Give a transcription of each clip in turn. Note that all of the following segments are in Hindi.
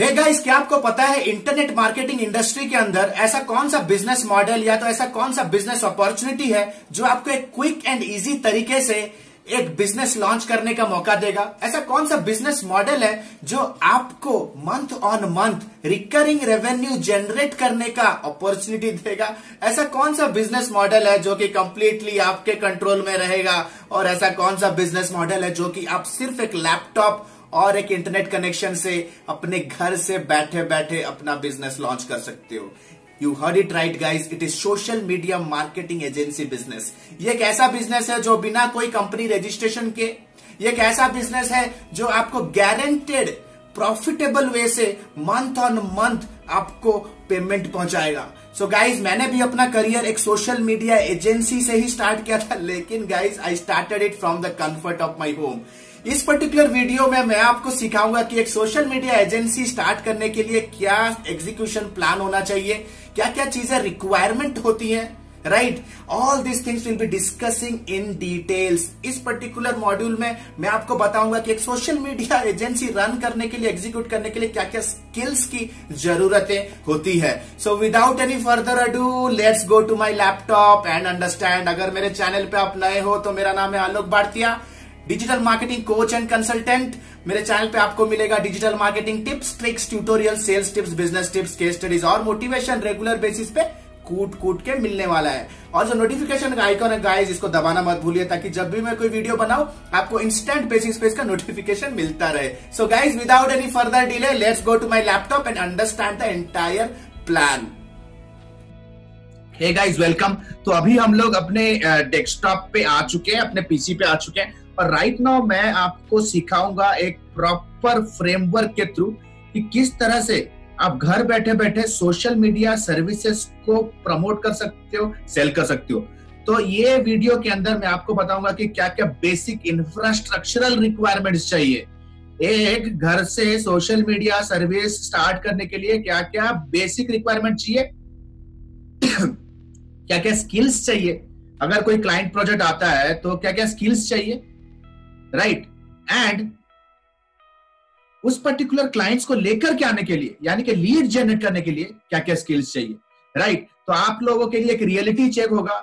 हे गाइस, क्या आपको पता है इंटरनेट मार्केटिंग इंडस्ट्री के अंदर ऐसा कौन सा बिजनेस मॉडल या तो ऐसा कौन सा बिजनेस अपॉर्चुनिटी है जो आपको एक क्विक एंड इजी तरीके से एक बिजनेस लॉन्च करने का मौका देगा। ऐसा कौन सा बिजनेस मॉडल है जो आपको month on month recurring revenue generate करने का अपॉर्चुनिटी देगा। ऐसा कौन सा बिजनेस मॉडल है जो कि कंप्लीटली आपके कंट्रोल में रहेगा, और ऐसा कौन सा बिजनेस मॉडल है जो कि आप सिर्फ एक लैपटॉप और एक इंटरनेट कनेक्शन से अपने घर से बैठे बैठे अपना बिजनेस लॉन्च कर सकते हो। You heard it right guys, it is social media marketing agency business. ये एक ऐसा बिजनेस है जो बिना कोई कंपनी रजिस्ट्रेशन के, ये एक ऐसा बिजनेस है जो आपको गारंटेड प्रॉफिटेबल वे से मंथ ऑन मंथ आपको पेमेंट पहुंचाएगा। सो गाइज, मैंने भी अपना करियर एक सोशल मीडिया एजेंसी से ही स्टार्ट किया था, लेकिन guys I started it from the comfort of my home. इस पर्टिकुलर वीडियो में मैं आपको सिखाऊंगा कि एक सोशल मीडिया एजेंसी स्टार्ट करने के लिए क्या एग्जीक्यूशन प्लान होना चाहिए, क्या क्या चीजें रिक्वायरमेंट होती हैं, right. All this things will be discussing in details. इस पर्टिकुलर मॉड्यूल में मैं आपको बताऊंगा कि एक सोशल मीडिया एजेंसी रन करने के लिए, एग्जीक्यूट करने के लिए क्या क्या स्किल्स की जरूरतें होती है। So without any further ado, let's go to my laptop and understand. अगर मेरे चैनल पे आप नए हो तो मेरा नाम है Alok Bhartiya, digital marketing coach and consultant. मेरे चैनल पे आपको मिलेगा digital marketing tips, tricks, tutorial, sales tips, business tips, case studies और मोटिवेशन रेगुलर बेसिस पे कूट कूट के मिलने वाला है। और जो नोटिफिकेशन का आइकॉन है गाइस, इसको दबाना मत भूलिए ताकि जब भी मैं कोई वीडियो बनाऊं आपको इंस्टेंट बेसिस पे इसका नोटिफिकेशन मिलता रहे। So guys, without any further delay, let's go to my laptop and understand the entire plan. Hey guys, welcome. तो अभी हम लोग अपने डेस्कटॉप पे आ चुके हैं, अपने पीसी पे आ चुके हैं, और राइट नाउ मैं आपको सिखाऊंगा एक प्रॉपर फ्रेमवर्क के थ्रू कि किस तरह से आप घर बैठे बैठे सोशल मीडिया सर्विसेज को प्रमोट कर सकते हो, सेल कर सकते हो। तो ये वीडियो के अंदर मैं आपको बताऊंगा कि क्या क्या बेसिक इंफ्रास्ट्रक्चरल रिक्वायरमेंट्स चाहिए। एक घर से सोशल मीडिया सर्विस स्टार्ट करने के लिए क्या क्या बेसिक रिक्वायरमेंट चाहिए, क्या क्या स्किल्स चाहिए। अगर कोई क्लाइंट प्रोजेक्ट आता है तो क्या क्या स्किल्स चाहिए, राइट। एंड उस पर्टिकुलर क्लाइंट्स को लेकर के आने के लिए, यानी कि लीड जनरेट करने के लिए क्या क्या स्किल्स चाहिए, राइट। तो आप लोगों के लिए एक रियलिटी चेक होगा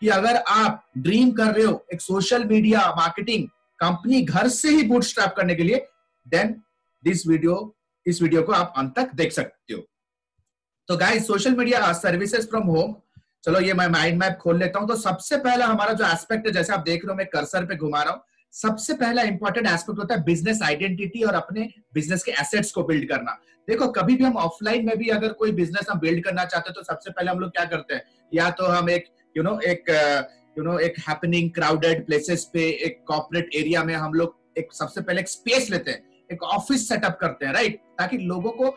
कि अगर आप ड्रीम कर रहे हो एक सोशल मीडिया मार्केटिंग कंपनी घर से ही बूटस्ट्रैप करने के लिए, देन इस वीडियो को आप अंत तक देख सकते हो। तो guys, social media services from home, चलो ये मैं माइंड मैप खोल लेता हूं। तो सबसे पहला हमारा जो एस्पेक्ट है, जैसे आप देख रहे हो मैं कर्सर पे घुमा रहा हूं, सबसे पहला इंपॉर्टेंट एस्पेक्ट होता है बिजनेस आइडेंटिटी और अपने बिजनेस के एसेट्स को बिल्ड करना। देखो, कभी भी हम ऑफलाइन में भी अगर कोई बिजनेस हम बिल्ड करना चाहते हैं तो सबसे पहले हम लोग क्या करते हैं, या तो हम एक एक हैपनिंग क्राउडेड प्लेसेस पे, एक कॉर्पोरेट एरिया में हम लोग सबसे पहले एक स्पेस लेते हैं, एक ऑफिस सेटअप करते हैं, राइट, ताकि लोगों को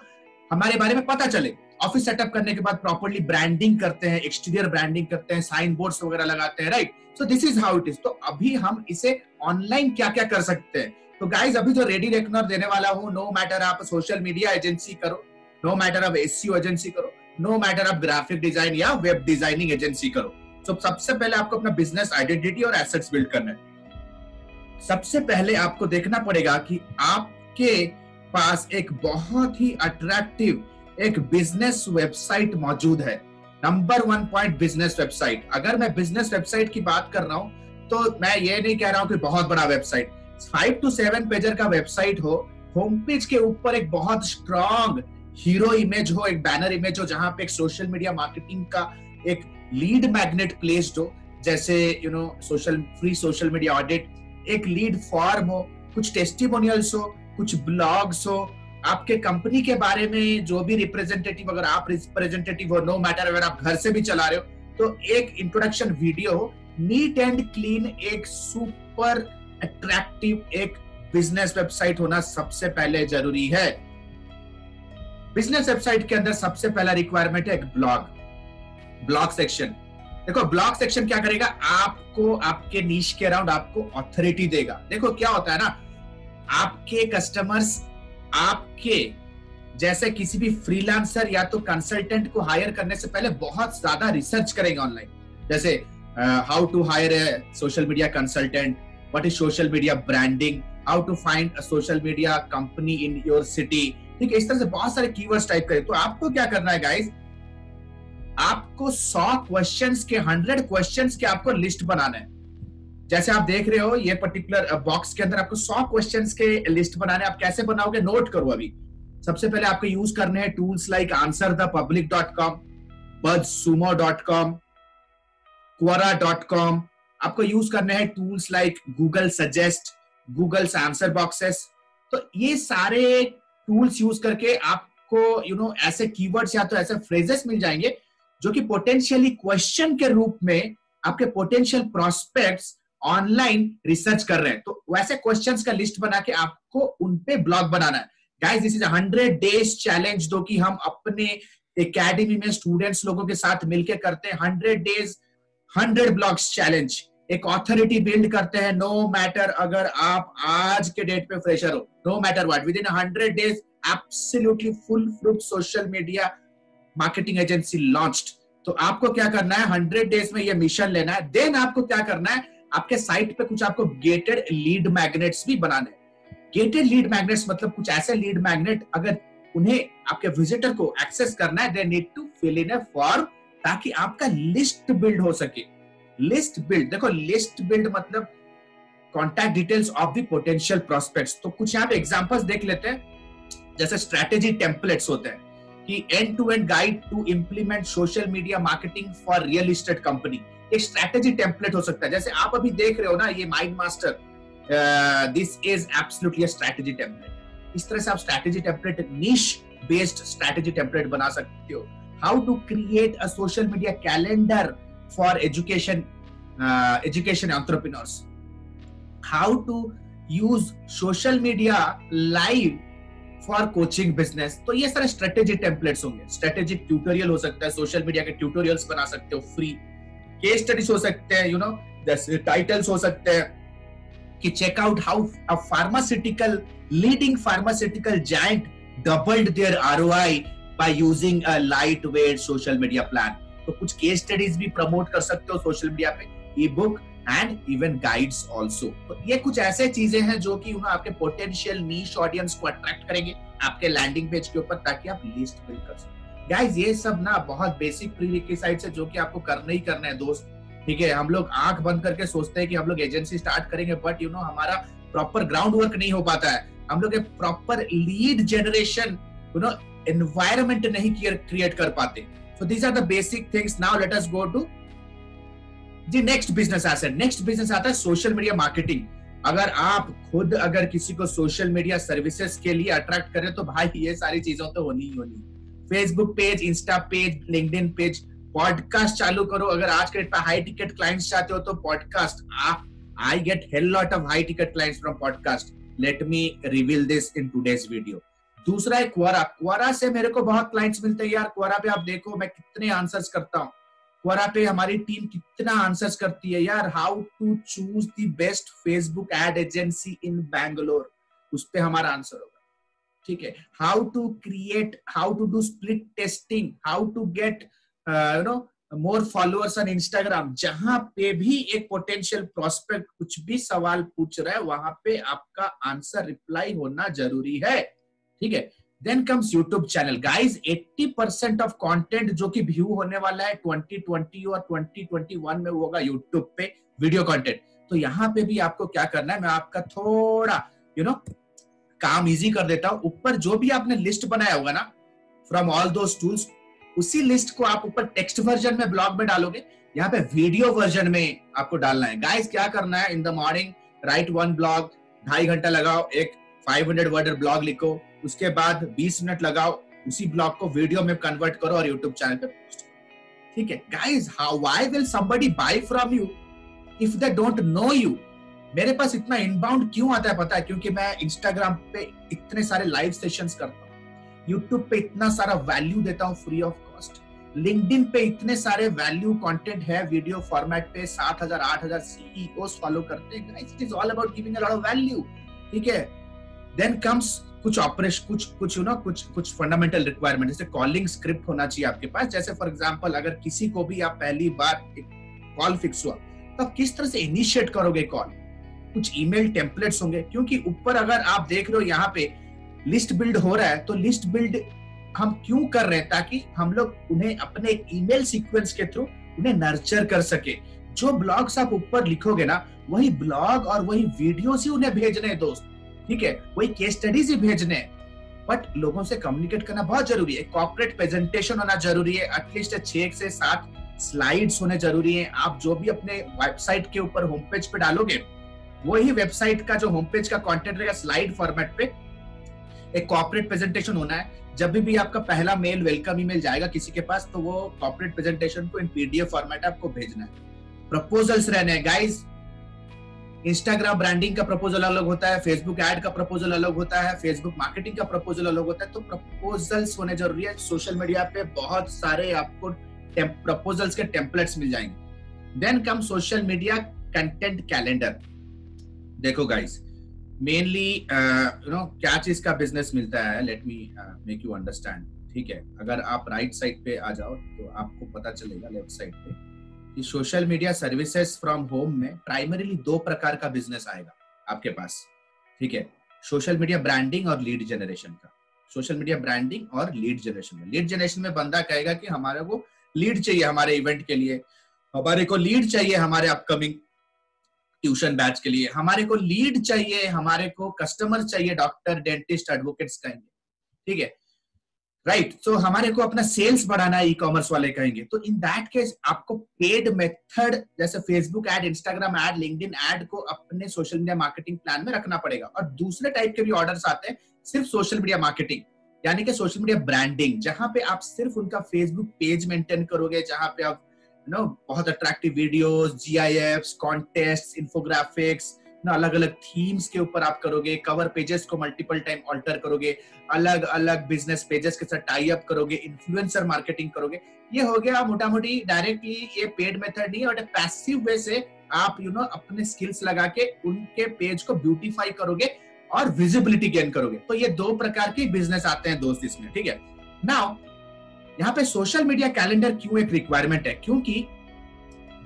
हमारे बारे में पता चले। ऑफिस सेटअप करने के बाद प्रॉपर्ली ब्रांडिंग करते हैं, एक्सटीरियर ब्रांडिंग करते हैं, साइन बोर्ड्स वगैरह लगाते हैं, right. So this is how it is. तो अभी हम इसे ऑनलाइन क्या क्या कर सकते हैं। तो गाइज, अभी जो रेडी रेकनर देने वाला हूं, नो मैटर आप सोशल मीडिया एजेंसी करो, नो मैटर आप एसईओ एजेंसी करो, नो मैटर आप ग्राफिक डिजाइन या वेब डिजाइनिंग एजेंसी करो। तो सबसे पहले आपको अपना बिजनेस आइडेंटिटी और एसेट्स बिल्ड करना है। सबसे पहले आपको देखना पड़ेगा कि आपके पास एक बहुत ही अट्रैक्टिव एक बिजनेस वेबसाइट मौजूद है। Number 1 point, business website. अगर मैं बिजनेस वेबसाइट की बात कर रहा हूं तो मैं ये नहीं कह रहा हूं कि बहुत बड़ा वेबसाइट, 5 to 7 पेजर का वेबसाइट हो, होम पेज के ऊपर एक बहुत स्ट्रॉन्ग हीरो इमेज हो, एक बैनर इमेज हो, जहां पे एक सोशल मीडिया मार्केटिंग का एक लीड मैग्नेट प्लेस्ड हो, जैसे फ्री सोशल मीडिया ऑडिट, एक लीड फॉर्म हो, कुछ टेस्टिमोनियल्स हो, कुछ ब्लॉग्स हो, आपके कंपनी के बारे में जो भी रिप्रेजेंटेटिव, अगर आप रिप्रेजेंटेटिव हो, नो मैटर अगर आप घर से भी चला रहे हो, तो एक इंट्रोडक्शन वीडियो हो, नीट एंड क्लीन, एक सुपर अट्रैक्टिव एक बिजनेस वेबसाइट होना सबसे पहले जरूरी है। बिजनेस वेबसाइट के अंदर सबसे पहला रिक्वायरमेंट है एक ब्लॉग सेक्शन। देखो, ब्लॉग सेक्शन क्या करेगा, आपको आपके नीश के अराउंड आपको ऑथोरिटी देगा। देखो क्या होता है ना, आपके कस्टमर्स आपके जैसे किसी भी फ्रीलांसर या तो कंसल्टेंट को हायर करने से पहले बहुत ज्यादा रिसर्च करेंगे ऑनलाइन, जैसे how to hire a social media consultant, what is social media branding, how to find a social media company in your city, ठीक है, इस तरह से बहुत सारे कीवर्ड्स टाइप करें। तो आपको क्या करना है गाइस, आपको 100 क्वेश्चंस के 100 क्वेश्चंस के आपको लिस्ट बनाना है। जैसे आप देख रहे हो ये पर्टिकुलर बॉक्स के अंदर आपको 100 क्वेश्चंस के लिस्ट बनाने। आप कैसे बनाओगे, नोट करो अभी। सबसे पहले आपको यूज करने हैं tools like answerthepublic.com, buzzsumo.com, quora.com। आपको यूज करने हैं tools like Google suggest, Google's answer boxes. तो ये सारे टूल्स यूज करके आपको ऐसे कीवर्ड्स या तो ऐसे फ्रेजेस मिल जाएंगे जो कि पोटेंशियली क्वेश्चन के रूप में आपके पोटेंशियल प्रोस्पेक्ट्स ऑनलाइन रिसर्च कर रहे हैं। तो वैसे क्वेश्चंस का लिस्ट बना के आपको उन पे ब्लॉग बनाना है। Guys this is 100 days challenge जो कि हम अपने एकेडमी में स्टूडेंट्स लोगों के साथ मिलकर करते हैं। 100 डेज 100 ब्लॉग्स चैलेंज, एक ऑथोरिटी बिल्ड करते हैं। नो मैटर अगर आप आज के डेट पे फ्रेशर हो, no matter what, within 100 days absolutely full fruit social media marketing agency launched. तो आपको क्या करना है, 100 डेज में ये मिशन लेना है। देन आपको क्या करना है, आपके साइट पे कुछ आपको गेटेड लीड मैग्नेट्स भी बनाने हैं। गेटेड लीड मैग्नेट्स मतलब कुछ ऐसे लीड मैग्नेट, अगर उन्हें आपके विजिटर को एक्सेस करना है, they need to fill in a form, ताकि आपका लिस्ट बिल्ड हो सके। लिस्ट बिल्ड, देखो लिस्ट बिल्ड मतलब contact details of the potential prospects. तो कुछ यहाँ पे एग्जांपल्स देख लेते हैं। जैसे स्ट्रेटेजी टेम्पलेट्स होते हैं कि end to end guide to implement social media marketing for real estate company. एक स्ट्रेटेजी टेम्पलेट हो सकता है, जैसे आप अभी देख रहे हो ना ये mind master, this is absolutely a strategy template. इस तरह से आप strategy template, niche based strategy template बना सकते हो। How to create a social media calendar for education entrepreneurs, how to use social media live for coaching business. तो ये सारे स्ट्रेटेजी टेम्पलेट्स होंगे। स्ट्रेटेजिक ट्यूटोरियल हो सकता है, सोशल मीडिया के ट्यूटोरियल्स बना सकते हो फ्री। केस स्टडीज हो सकते हैं, टाइटल्स हो सकते हैं कि check out how a pharmaceutical leading pharmaceutical giant doubled their ROI by using a light weight social media plan. तो कुछ केस स्टडीज भी प्रमोट कर सकते हो सोशल मीडिया पे, ई book and even guides also. तो ये कुछ ऐसे चीजें हैं जो कि आपके पोटेंशियल नीश ऑडियंस को अट्रैक्ट करेंगे आपके लैंडिंग पेज के ऊपर, ताकि आप लिस्ट बिल्ड कर सकें। गाइस ये सब ना बहुत बेसिक प्रीरिक्विजिट्स है जो कि आपको करना ही करना है दोस्त। ठीक है, हम लोग आंख बंद करके सोचते हैं कि हम लोग एजेंसी स्टार्ट करेंगे, बट हमारा प्रॉपर ग्राउंड वर्क नहीं हो पाता है। हम लोग एक प्रॉपर लीड जनरेशन एनवायरनमेंट नहीं क्रिएट कर पाते। So these are the basic things. Now let us go to the next business asset. Next business आता है सोशल मीडिया मार्केटिंग। अगर आप खुद किसी को सोशल मीडिया सर्विसेज के लिए अट्रैक्ट करें तो भाई ये सारी चीजों तो होनी ही होनी। Facebook page, Insta page, LinkedIn page, podcast चालू करो। अगर आज के डेट पे हाई टिकट क्लाइंट्स चाहते हो तो podcast, I get hell lot of high ticket clients from podcast. Let me reveal this in today's video. दूसरा है क्वोरा। क्वोरा से मेरे को बहुत क्लाइंट्स मिलते हैं यार। क्वोरा पे आप देखो मैं कितने आंसर्स करता हूँ। क्वोरा पे हमारी टीम कितना आंसर्स करती है यार। How to choose the best Facebook ad agency in Bangalore, उस पे हमारा आंसर होगा। ठीक है, how to create, how to do split testing, how to get more followers on Instagram. जहां पे भी एक पोटेंशियल प्रोस्पेक्ट कुछ भी सवाल पूछ रहा है वहां पे आपका आंसर रिप्लाई होना जरूरी है। ठीक है, then comes YouTube channel. Guys 80% of content जो कि व्यू होने वाला है 2020 और 2021 में होगा यूट्यूब पे वीडियो कंटेंट। तो यहाँ पे भी आपको क्या करना है, मैं आपका थोड़ा काम इजी कर देता हूं। ऊपर जो भी आपने लिस्ट बनाया होगा ना फ्रॉम ऑल दोस टूल्स, उसी लिस्ट को आप ऊपर टेक्स्ट वर्जन में ब्लॉग में डालोगे, यहाँ पे वीडियो वर्जन में आपको डालना है। गाइस क्या करना है, in the morning right one blog, 2.5 घंटा लगाओ, एक 500 वर्ड ब्लॉग लिखो, उसके बाद 20 मिनट लगाओ, उसी ब्लॉग को वीडियो में कन्वर्ट करो और यूट्यूब चैनल पे पोस्ट करो। ठीक है guys, why will somebody buy from you if they don't know you. मेरे पास इतना इनबाउंड क्यों आता है पता है? क्योंकि मैं इंस्टाग्राम पे इतने सारे लाइव सेशंस करता हूँ, यूट्यूब पे इतना सारा वैल्यू देता हूँ फ्री ऑफ कॉस्ट, लिंक्डइन पे इतने सारे वैल्यू कंटेंट है वीडियो फॉर्मेट पे, 7,000 8,000 सीईओस फॉलो करते हैं। Guys it is all about giving a lot of value. ठीक है, देन कम्स कुछ ऑपरेशन, कुछ फंडामेंटल रिक्वायरमेंट, जैसे कॉलिंग स्क्रिप्ट होना चाहिए आपके पास। जैसे फॉर एग्जांपल अगर किसी को भी आप पहली बार कॉल फिक्स हुआ तो आप किस तरह से इनिशिएट करोगे कॉल, कुछ ईमेल टेम्पलेट्स होंगे। क्योंकि ऊपर अगर आप देख रहे हो यहाँ पे लिस्ट बिल्ड हो रहा है, तो लिस्ट बिल्ड हम क्यों कर रहे हैं? ताकि हम लोग उन्हें अपने एक ईमेल सीक्वेंस के थ्रू उन्हें नर्चर कर सके। जो ब्लॉग्स आप ऊपर लिखोगे ना, वही ब्लॉग और वही वीडियोस ही उन्हें भेजने हैं दोस्त, ठीक है, वही केस स्टडीज ही भेजने हैं। बट लोगों से कम्युनिकेट करना बहुत जरूरी है, कॉर्पोरेट प्रेजेंटेशन होना जरूरी है, एटलीस्ट 6 से 7 स्लाइड्स होने जरूरी है। आप जो भी अपने वेबसाइट के ऊपर होम पेज पे डालोगे, वही वेबसाइट का जो होम पेज का कंटेंट रहेगा स्लाइड फॉर्मेट पे, एक कॉर्पोरेट प्रेजेंटेशन होना है। जब भी आपका पहला मेल, वेलकम ईमेल जाएगा किसी के पास, तो वो कॉर्पोरेट प्रेजेंटेशन को इन पीडीएफ फॉर्मेट आपको भेजना है। प्रपोजल्स रहने हैं गाइस। इंस्टाग्राम ब्रांडिंग का प्रपोजल अलग होता है, फेसबुक एड का प्रपोजल अलग होता है, फेसबुक मार्केटिंग का प्रपोजल अलग होता है। तो प्रपोजल्स होने जरूरी है। सोशल मीडिया पे बहुत सारे आपको प्रपोजल्स के टेम्पलेट्स मिल जाएंगे। Then come social media content calendar. देखो गाइस, मेनली क्या चीज का बिजनेस मिलता है, let me make you understand, ठीक है। अगर आप राइट साइड पे आ जाओ तो आपको पता चलेगा लेफ्ट साइड पे कि social media services from home में प्राइमरीली 2 प्रकार का बिजनेस आएगा आपके पास, ठीक है। सोशल मीडिया ब्रांडिंग और लीड जनरेशन का। सोशल मीडिया ब्रांडिंग और लीड जनरेशन में, लीड जनरेशन में बंदा कहेगा कि हमारे को लीड चाहिए हमारे इवेंट के लिए, हमारे को लीड चाहिए हमारे अपकमिंग ट्यूशन बैच के लिए, हमारे को लीड चाहिए, हमारे को कस्टमर चाहिए, डॉक्टर, डेंटिस्ट, एडवोकेट्स कहेंगे, ठीक है, राइट। तो हमारे को अपना सेल्स बढ़ाना है, ई कॉमर्स वाले कहेंगे। तो इन दैट केस आपको पेड मेथड जैसे Facebook ad, Instagram ad, LinkedIn ad को अपने सोशल मीडिया मार्केटिंग प्लान में रखना पड़ेगा। और दूसरे टाइप के भी ऑर्डर्स आते हैं सिर्फ सोशल मीडिया मार्केटिंग, यानी कि सोशल मीडिया ब्रांडिंग, जहां पे आप सिर्फ उनका फेसबुक पेज मेंटेन करोगे, जहां पे आप बहुत अट्रैक्टिव वीडियोस, जीआईएफ्स, कॉन्टेस्ट, इन्फोग्राफिक्स, अलग अलग थीम्स के ऊपर आप करोगे, कवर पेजेस को मल्टीपल टाइम ऑल्टर करोगे, अलग अलग बिजनेस पेजेस के साथ टाई अप करोगे, इन्फ्लुएंसर मार्केटिंग करोगे। ये हो गया मोटा मोटी डायरेक्टली, ये पेड मेथड नहीं है, और पैसिव वे से आप अपने स्किल्स लगा के उनके पेज को ब्यूटीफाई करोगे और विजिबिलिटी गेन करोगे। तो ये 2 प्रकार के बिजनेस आते हैं दोस्त इसमें, ठीक है। नाउ यहाँ पे सोशल मीडिया कैलेंडर क्यों एक रिक्वायरमेंट है? क्योंकि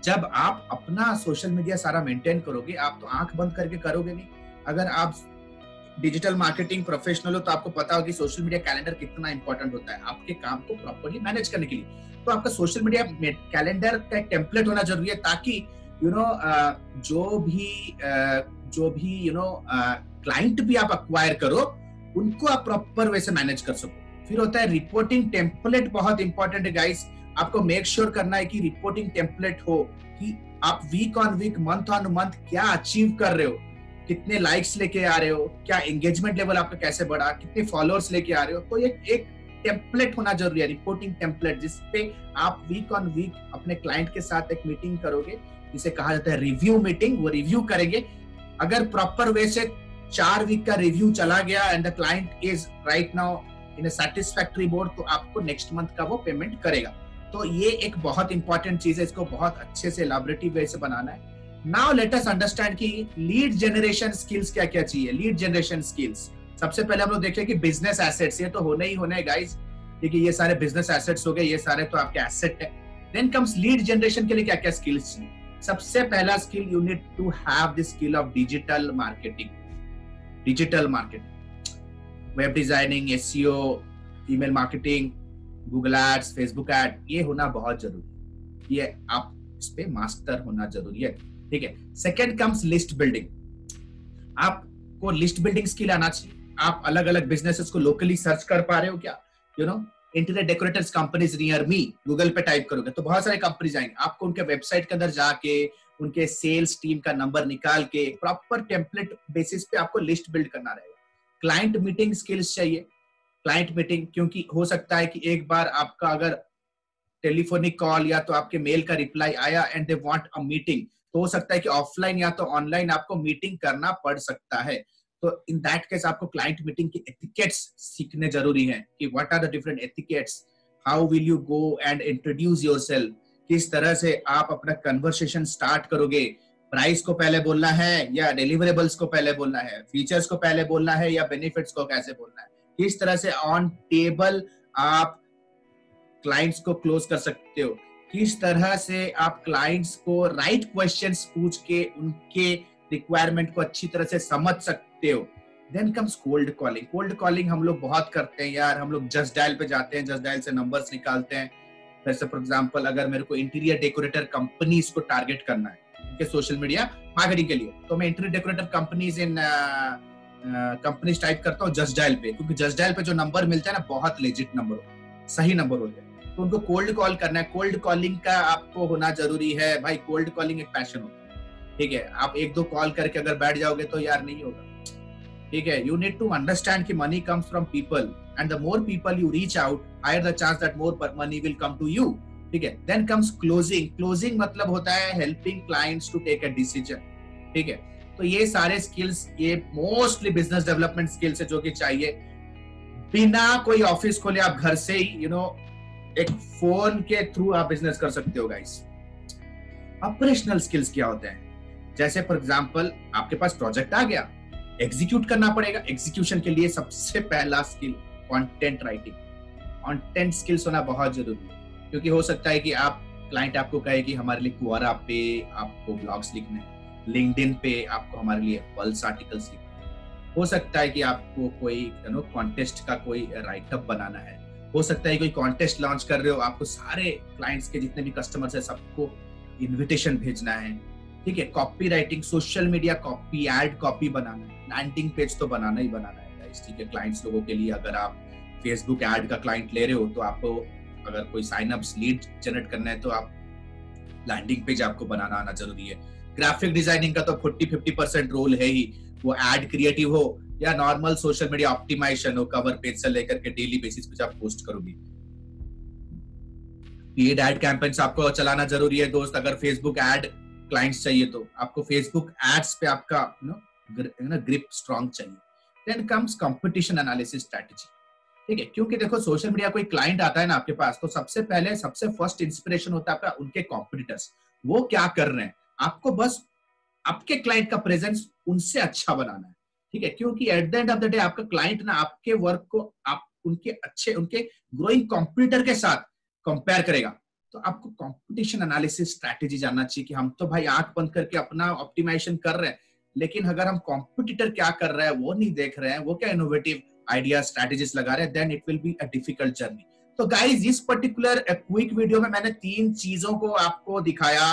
जब आप अपना सोशल मीडिया सारा मेंटेन करोगे, आप तो आंख बंद करके करोगे नहीं। अगर आप डिजिटल मार्केटिंग प्रोफेशनल हो तो आपको पता हो कि सोशल मीडिया कैलेंडर कितना इंपॉर्टेंट होता है आपके काम को प्रॉपर्ली मैनेज करने के लिए। तो आपका सोशल मीडिया कैलेंडर का एक टेम्पलेट होना जरूरी है, ताकि जो भी क्लाइंट भी आप अक्वायर करो, उनको आप प्रॉपर वे से मैनेज कर सको। फिर होता है रिपोर्टिंग टेम्पलेट, बहुत इंपॉर्टेंट है गाइस। आपको मेक श्योर करना है कि रिपोर्टिंग टेम्पलेट हो, कि आप week on week, month on month क्या अचीव कर रहे हो, कितने लाइक्स लेके आ रहे हो, क्या एंगेजमेंट लेवल आपका कैसे बढ़ा, कितने फॉलोअर्स लेके आ रहे हो। तो ये एक टेम्पलेट होना जरूरी है, रिपोर्टिंग टेम्पलेट, जिसपे आप वीक ऑन वीक अपने क्लाइंट के साथ एक मीटिंग करोगे, जिसे कहा जाता है रिव्यू मीटिंग। वो रिव्यू करेंगे, अगर प्रॉपर वे से 4 वीक का रिव्यू चला गया and the client is right now in a satisfactory mode, तो आपको नेक्स्ट मंथ का वो पेमेंट करेगा। तो ये एक बहुत इंपॉर्टेंट चीज है, इसको बहुत अच्छे से एलैबोरेटिव वे से बनाना है। नाउ लेट अस अंडरस्टैंड कि लीड जनरेशन स्किल्स क्या क्या चाहिए। लीड जनरेशन स्किल्स, सबसे पहले हम लोग देखें कि बिजनेस एसेट्स, ये तो होने ही होने गाइस, क्योंकि ये सारे बिजनेस एसेट्स हो गए, ये सारे तो आपके एसेट है। देन कम्स लीड जनरेशन के लिए क्या क्या स्किल्स चाहिए। सबसे पहला skill, you need to have the skill of digital marketing. Digital marketing, web designing, SEO, email marketing, Google ads, Facebook ad, ये होना बहुत जरूरी है। ये आप इस पे मास्टर होना जरूरी है, ठीक है। Second comes list building. आपको लिस्ट बिल्डिंग स्किल आना चाहिए। आप अलग अलग बिजनेसेस को लोकली सर्च कर पा रहे हो क्या? Interior decorators companies near me, Google पे टाइप करोगे तो बहुत सारे कंपनीज आएंगे। आपको उनके वेबसाइट के अंदर जाके उनके सेल्स टीम का नंबर निकाल के प्रॉपर टेम्पलेट बेसिस पे आपको लिस्ट बिल्ड करना रहेगा। क्लाइंट मीटिंग स्किल्स चाहिए। क्लाइंट मीटिंग, क्योंकि हो सकता है कि एक बार आपका अगर टेलीफोनिक कॉल या तो आपके मेल का रिप्लाई आया and they want a meeting, तो हो सकता है कि ऑफलाइन या तो ऑनलाइन आपको मीटिंग करना पड़ सकता है। तो इन दैट केस आपको क्लाइंट मीटिंग के एथिकेट्स सीखने जरूरी हैं कि what are the different etiquettes, how will you go and introduce yourself, किस तरह से आप अपना कन्वर्सेशन स्टार्ट करोगे, प्राइस को पहले बोलना है या डिलीवरेबल्स को पहले बोलना है, फीचर्स को पहले बोलना है या बेनिफिट्स को कैसे बोलना है, किस तरह से ऑन टेबल आप क्लाइंट्स को क्लोज कर सकते हो, किस तरह से आप क्लाइंट्स को राइट क्वेश्चंस पूछ के उनके रिक्वायरमेंट को अच्छी तरह से समझ सकते हो, then comes cold calling. Cold calling हम लोग बहुत करते हैं यार, हम लोग जस्ट डायल पे जाते हैं, जस्ट डायल से नंबर्स निकालते हैं। जैसे फॉर एग्जांपल अगर मेरे को इंटीरियर डेकोरेटर कंपनीज को टारगेट करना है उनके सोशल मीडिया मार्केटिंग के लिए, तो मैं interior decorator companies in companies type करता हूँ जस्ट डायल पे, क्योंकि जस्ट डायल पे जो नंबर मिलता है ना बहुत लेजिट नंबर होता है, सही नंबर होते हैं, तो उनको कोल्ड कॉल करना है। कोल्ड कॉलिंग का आपको होना जरूरी है भाई, कोल्ड कॉलिंग एक पैशन होता है, ठीक है। आप एक दो कॉल करके अगर बैठ जाओगे तो यार नहीं होगा, ठीक है। यू नीड टू अंडरस्टैंड कि money comes from people and the more people you reach out, higher the chance that more money will come to you, ठीक है। Then comes closing. क्लोजिंग मतलब होता है helping clients to take a decision, ठीक है। तो ये सारे स्किल्स, ये मोस्टली बिजनेस डेवलपमेंट स्किल्स है जो कि चाहिए। बिना कोई ऑफिस खोले आप घर से ही एक फोन के थ्रू आप बिजनेस कर सकते हो गाइस। ऑपरेशनल स्किल्स क्या होते हैं? जैसे फॉर एग्जांपल आपके पास प्रोजेक्ट आ गया, एग्जीक्यूट करना पड़ेगा। एग्जीक्यूशन के लिए सबसे पहला skill content writing, content skills होना बहुत जरूरी है, क्योंकि हो सकता है कि क्लाइंट आपको कहे कि हमारे लिए क्वोरा पे आपको ब्लॉग्स लिखने हैं, लिंक्डइन पे आपको हमारे लिए पल्स आर्टिकल्स लिखने हैं, हो सकता है कि आपको कोई कॉन्टेस्ट का कोई राइटअप बनाना है, हो सकता है कोई कॉन्टेस्ट लॉन्च कर रहे हो, आपको सारे क्लाइंट्स के जितने भी कस्टमर्स है सबको इन्विटेशन भेजना है, ठीक है। Copy writing, social media copy, ad copy बनाना है, लैंडिंग पेज तो बनाना ही बनाना है गाइस, ठीक है। क्लाइंट्स लोगों के लिए अगर आप फेसबुक एड का क्लाइंट ले रहे हो तो आपको अगर कोई साइन अप्स लीड जनरेट करना है तो आप लैंडिंग पेज आपको बनाना आना जरूरी है। ग्राफिक डिजाइनिंग का तो 40-50% रोल है ही, वो एड क्रिएटिव हो या नॉर्मल सोशल मीडिया ऑप्टिमाइजेशन हो, कवर पेज से लेकर के डेली बेसिस पे आप पोस्ट करोगे। पेड एड कैंपेन्स आपको चलाना जरूरी है दोस्त। अगर फेसबुक एड क्लाइंट्स चाहिए तो आपको फेसबुक एड्स पे आपका ग्रिप स्ट्रॉन्ग चाहिए। Then comes competition analysis strategy, ठीक है। क्योंकि देखो सोशल मीडिया कोई क्लाइंट आता है ना आपके पास, तो सबसे पहले सबसे फर्स्ट इंस्पिरेशन होता है आपका उनके कॉम्पिटिटर्स, वो क्या कर रहे हैं। आपको बस आपके क्लाइंट का प्रेजेंस उनसे अच्छा बनाना है, ठीक है। क्योंकि at the end of the day आपका क्लाइंट ना आपके वर्क को आप उनके ग्रोइंग कॉम्पिटिटर के साथ कंपेयर करेगा। तो आपको कंपटीशन एनालिसिस स्ट्रेटजी जानना चाहिए कि हम तो भाई आंख बंद करके अपना ऑप्टिमाइजेशन कर रहे हैं, लेकिन अगर हम कॉम्पिटिटर क्या कर रहा है वो नहीं देख रहे हैं, वो क्या इनोवेटिव आइडिया स्ट्रेटजीज लगा रहे हैं, then it will be a difficult journey. तो गाइस इस पर्टिकुलर क्विक वीडियो में मैंने 3 चीजों को आपको दिखाया,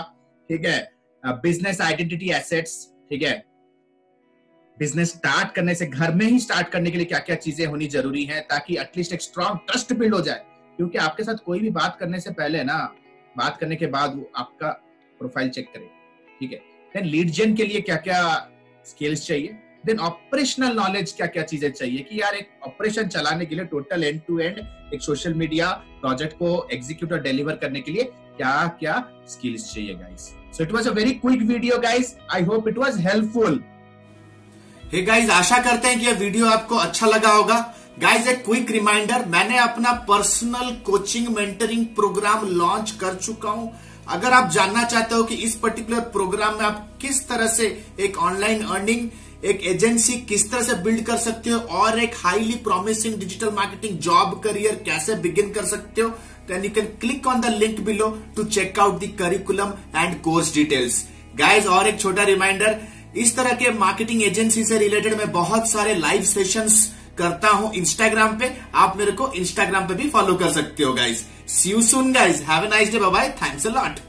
ठीक है। बिजनेस आइडेंटिटी एसेट्स, ठीक है। बिजनेस स्टार्ट करने से, घर में ही स्टार्ट करने के लिए क्या क्या चीजें होनी जरूरी है, ताकि एटलीस्ट एक स्ट्रॉन्ग ट्रस्ट बिल्ड हो जाए। क्योंकि आपके साथ कोई भी बात करने से पहले ना, बात करने के बाद वो आपका प्रोफाइल चेक करे, ठीक है। देन लीड जेन के लिए क्या क्या स्किल्स चाहिए, देन ऑपरेशनल नॉलेज क्या क्या चीजें चाहिए कि यार एक ऑपरेशन चलाने के लिए टोटल एंड टू एंड एक सोशल मीडिया प्रोजेक्ट को एग्जीक्यूट और डिलीवर करने के लिए क्या क्या स्किल्स चाहिए guys. So it was a very quick video guys, I hope it was helpful. Hey guys, आशा करते हैं कि यह वीडियो आपको अच्छा लगा होगा। गाइस एक क्विक रिमाइंडर, मैंने अपना personal coaching mentoring programme launch कर चुका हूं। अगर आप जानना चाहते हो कि इस पर्टिकुलर प्रोग्राम में आप किस तरह से एक ऑनलाइन अर्निंग, एक एजेंसी किस तरह से बिल्ड कर सकते हो और एक highly promising digital marketing job career कैसे बिगिन कर सकते हो, then you can click on the link below to check out the curriculum and course details. Guys और एक छोटा रिमाइंडर, इस तरह के मार्केटिंग एजेंसी से रिलेटेड मैं बहुत सारे लाइव सेशंस करता हूं इंस्टाग्राम पे, आप मेरे को इंस्टाग्राम पे भी फॉलो कर सकते हो guys. See you soon guys, have a nice day, bye bye, thanks a lot.